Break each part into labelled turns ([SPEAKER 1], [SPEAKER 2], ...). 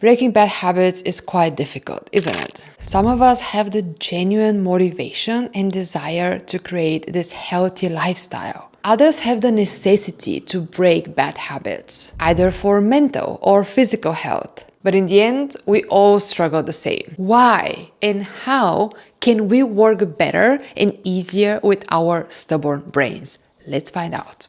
[SPEAKER 1] Breaking bad habits is quite difficult, isn't it? Some of us have the genuine motivation and desire to create this healthy lifestyle. Others have the necessity to break bad habits, either for mental or physical health. But in the end, we all struggle the same. Why and how can we work better and easier with our stubborn brains? Let's find out.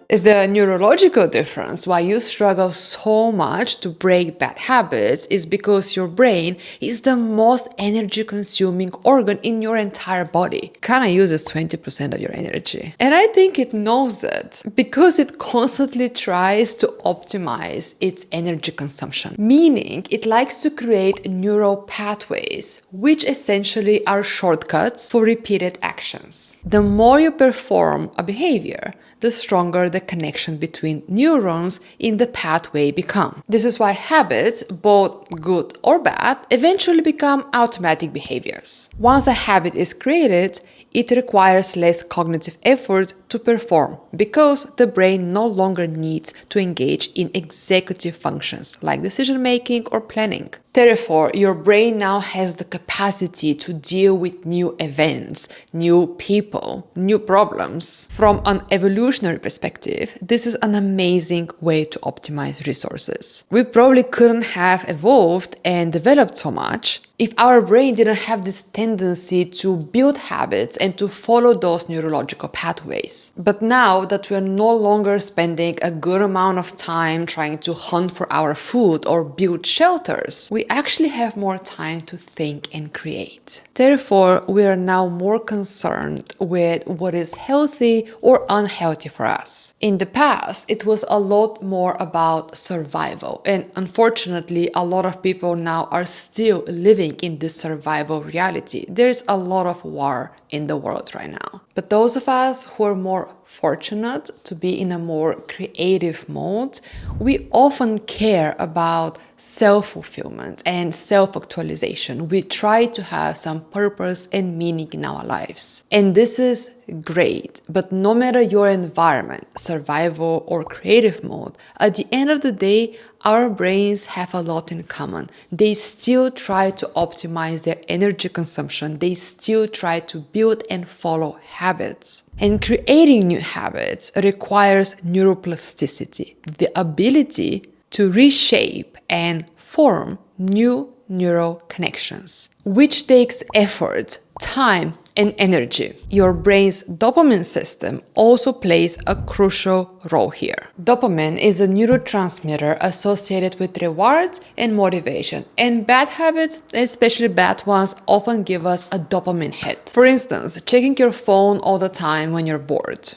[SPEAKER 1] The neurological difference why you struggle so much to break bad habits is because your brain is the most energy consuming organ in your entire body. Kinda uses 20% of your energy. And I think it knows it because it constantly tries to optimize its energy consumption. Meaning it likes to create neural pathways, which essentially are shortcuts for repeated actions. The more you perform a behavior, the stronger the connection between neurons in the pathway become. This is why habits, both good or bad, eventually become automatic behaviors. Once a habit is created, it requires less cognitive effort to perform because the brain no longer needs to engage in executive functions like decision making or planning. Therefore, your brain now has the capacity to deal with new events, new people, new problems. From an evolutionary perspective, this is an amazing way to optimize resources. We probably couldn't have evolved and developed so much if our brain didn't have this tendency to build habits and to follow those neurological pathways. But now that we're no longer spending a good amount of time trying to hunt for our food or build shelters, we actually have more time to think and create. Therefore, we are now more concerned with what is healthy or unhealthy for us. In the past, it was a lot more about survival, and unfortunately, a lot of people now are still living in this survival reality. There's a lot of war in the world right now. But those of us who are more fortunate to be in a more creative mode, we often care about self-fulfillment and self-actualization. We try to have some purpose and meaning in our lives. And this is great, but no matter your environment, survival or creative mode, at the end of the day, our brains have a lot in common. They still try to optimize their energy consumption. They still try to build and follow habits. And creating new habits requires neuroplasticity, the ability to reshape and form new neural connections, which takes effort, time, and energy. Your brain's dopamine system also plays a crucial role here. Dopamine is a neurotransmitter associated with rewards and motivation, and bad habits, especially bad ones, often give us a dopamine hit. For instance, checking your phone all the time when you're bored,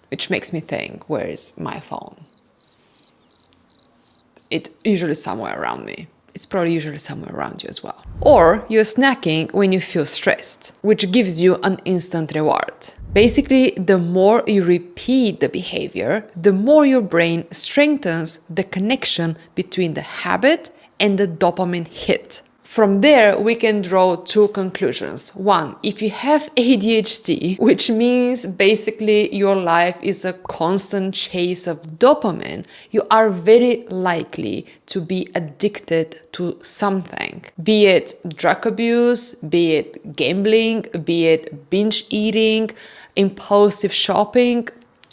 [SPEAKER 1] which makes me think, where is my phone? It's usually somewhere around me. It's probably usually somewhere around you as well. Or you're snacking when you feel stressed, which gives you an instant reward. Basically, the more you repeat the behavior, the more your brain strengthens the connection between the habit and the dopamine hit. From there, we can draw two conclusions. One, if you have ADHD, which means basically your life is a constant chase of dopamine, you are very likely to be addicted to something. Be it drug abuse, be it gambling, be it binge eating, impulsive shopping.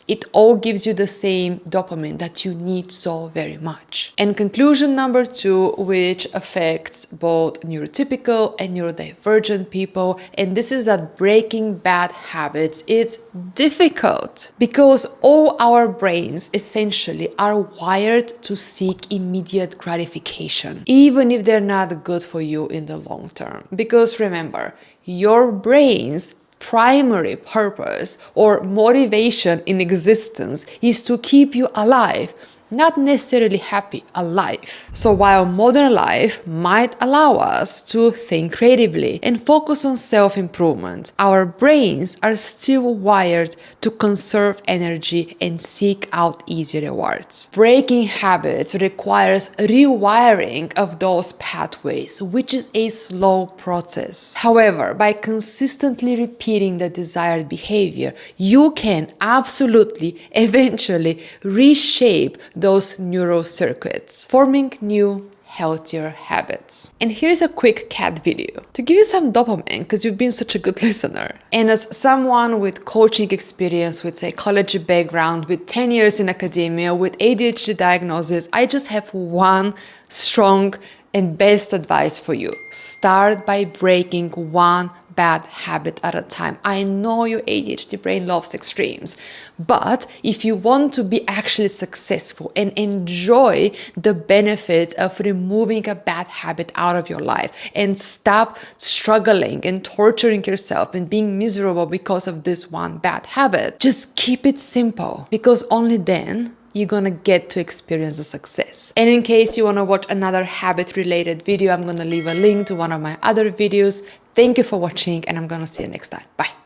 [SPEAKER 1] It all gives you the same dopamine that you need so very much. And conclusion number two, which affects both neurotypical and neurodivergent people, and this is that breaking bad habits is difficult because all our brains essentially are wired to seek immediate gratification, even if they're not good for you in the long term. Because remember, your brain's primary purpose or motivation in existence is to keep you alive, not necessarily happy, alive. So while modern life might allow us to think creatively and focus on self-improvement, our brains are still wired to conserve energy and seek out easy rewards. Breaking habits requires rewiring of those pathways, which is a slow process. However, by consistently repeating the desired behavior, you can absolutely eventually reshape those neural circuits, forming new healthier habits. And here's a quick cat video to give you some dopamine because you've been such a good listener. And as someone with coaching experience, with psychology background, with 10 years in academia, with ADHD diagnosis, I just have one strong and best advice for you. Start by breaking one bad habit at a time. I know your ADHD brain loves extremes, but if you want to be actually successful and enjoy the benefits of removing a bad habit out of your life and stop struggling and torturing yourself and being miserable because of this one bad habit, just keep it simple, because only then you're gonna get to experience the success. And in case you wanna watch another habit-related video, I'm gonna leave a link to one of my other videos. Thank you for watching, and I'm gonna see you next time. Bye.